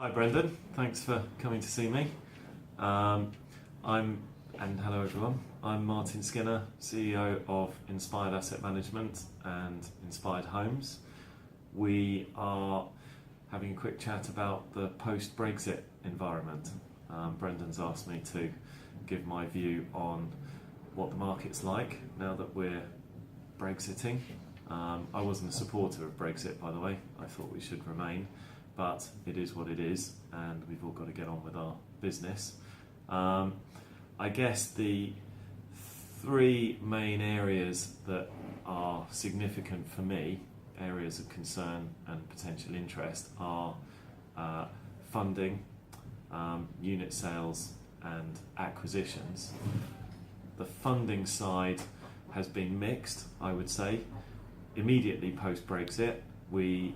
Hi Brendan, thanks for coming to see me. And hello everyone, I'm Martin Skinner, CEO of Inspired Asset Management and Inspired Homes. We are having a quick chat about the post-Brexit environment. Brendan's asked me to give my view on what the market's like now that we're Brexiting. I wasn't a supporter of Brexit, by the way. I thought we should remain, but it is what it is, and we've all got to get on with our business. I guess the three main areas that are significant for me, areas of concern and potential interest, are funding, unit sales and acquisitions. The funding side has been mixed, I would say. Immediately post-Brexit, we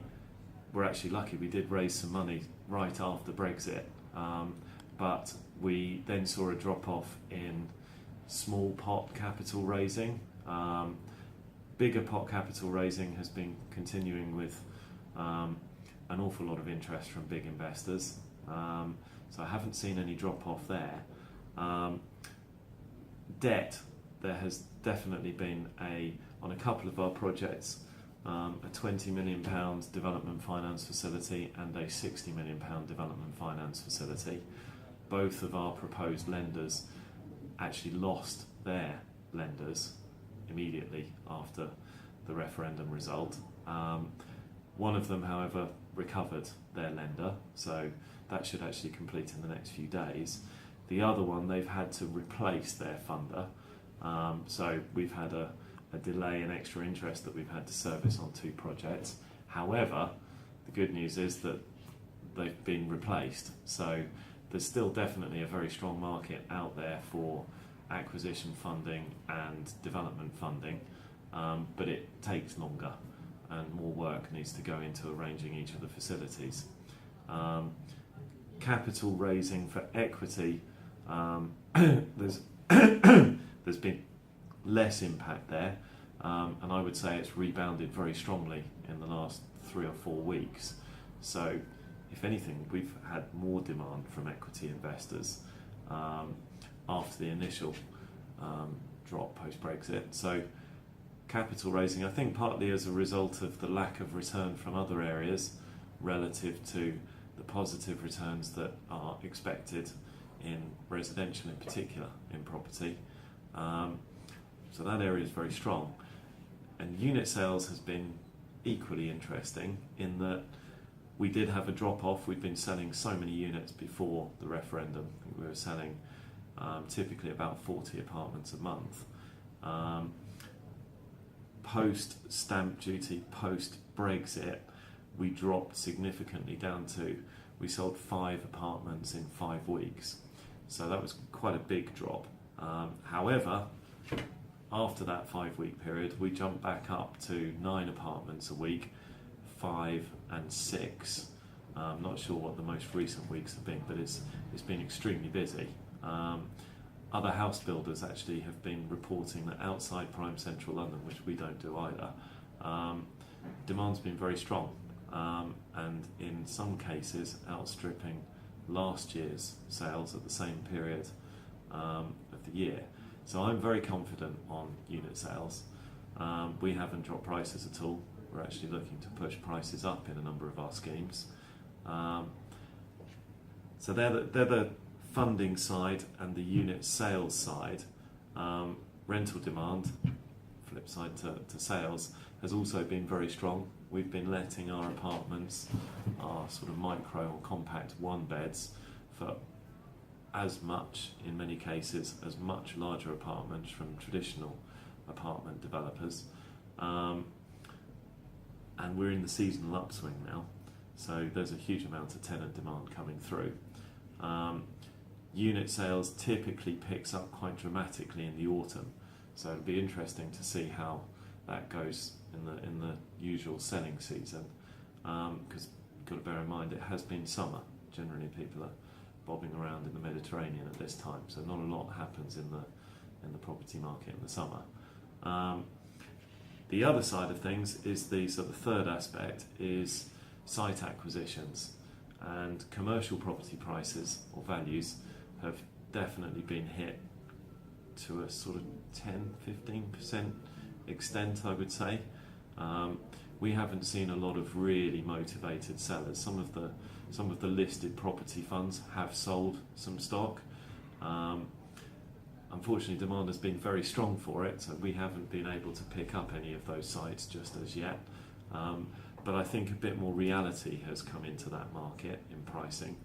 were actually lucky. We did raise some money right after Brexit, but we then saw a drop-off in small pot capital raising. Bigger pot capital raising has been continuing with an awful lot of interest from big investors. So I haven't seen any drop-off there. Debt, there has definitely been on a couple of our projects, a £20 million development finance facility and a £60 million development finance facility. Both of our proposed lenders actually lost their lenders immediately after the referendum result. One of them, however, recovered their lender, so that should actually complete in the next few days. The other one, they've had to replace their funder, so we've had a delay in extra interest that we've had to service on two projects. However, the good news is that they've been replaced, so there's still definitely a very strong market out there for acquisition funding and development funding, but it takes longer and more work needs to go into arranging each of the facilities. Capital raising for equity, there's been less impact there, and I would say it's rebounded very strongly in the last 3 or 4 weeks. So if anything, we've had more demand from equity investors after the initial drop post-Brexit. So capital raising, I think partly as a result of the lack of return from other areas relative to the positive returns that are expected in residential in particular, in property. So that area is very strong. And unit sales has been equally interesting in that we did have a drop-off. We'd been selling so many units before the referendum. I think we were selling typically about 40 apartments a month. Post-stamp duty, post-Brexit, we dropped significantly down to, we sold 5 apartments in 5 weeks. So that was quite a big drop. However, after that 5-week period, we jumped back up to 9 apartments a week, 5 and 6. I'm not sure what the most recent weeks have been, but it's been extremely busy. Other house builders actually have been reporting that outside prime central London, which we don't do either, demand's been very strong, and in some cases outstripping last year's sales at the same period of the year. So I'm very confident on unit sales. We haven't dropped prices at all. We're actually looking to push prices up in a number of our schemes. So they're the funding side and the unit sales side. Rental demand, flip side to sales, has also been very strong. We've been letting our apartments, our sort of micro or compact 1-beds, for as much, in many cases, as much larger apartments from traditional apartment developers. And we're in the seasonal upswing now, so there's a huge amount of tenant demand coming through. Unit sales typically picks up quite dramatically in the autumn, so it'll be interesting to see how that goes in the usual selling season, because you've got to bear in mind it has been summer. Generally people are bobbing around in the Mediterranean at this time, so not a lot happens in the property market in the summer. The other side of things is the sort of third aspect is site acquisitions. and commercial property prices or values have definitely been hit to a sort of 10-15% extent, I would say. We haven't seen a lot of really motivated sellers. Some of the listed property funds have sold some stock. Unfortunately, demand has been very strong for it, so we haven't been able to pick up any of those sites just as yet. But I think a bit more reality has come into that market in pricing.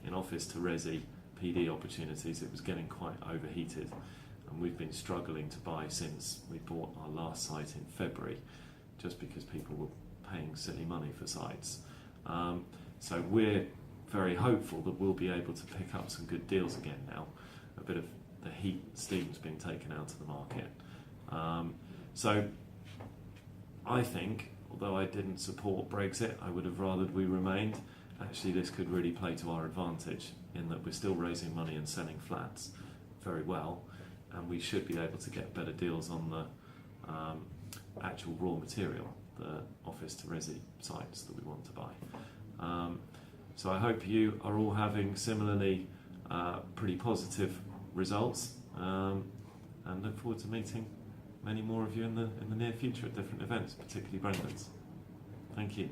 In office to resi PD opportunities, it was getting quite overheated, and we've been struggling to buy since we bought our last site in February, just because people were paying silly money for sites. So we're very hopeful that we'll be able to pick up some good deals again now. A bit of the steam's been taken out of the market. So I think, although I didn't support Brexit, I would have rathered we remained. Actually, this could really play to our advantage in that we're still raising money and selling flats very well, and we should be able to get better deals on the actual raw material, the office to resi sites that we want to buy. So I hope you are all having similarly pretty positive results, and look forward to meeting many more of you in the near future at different events, particularly Brendan's. Thank you.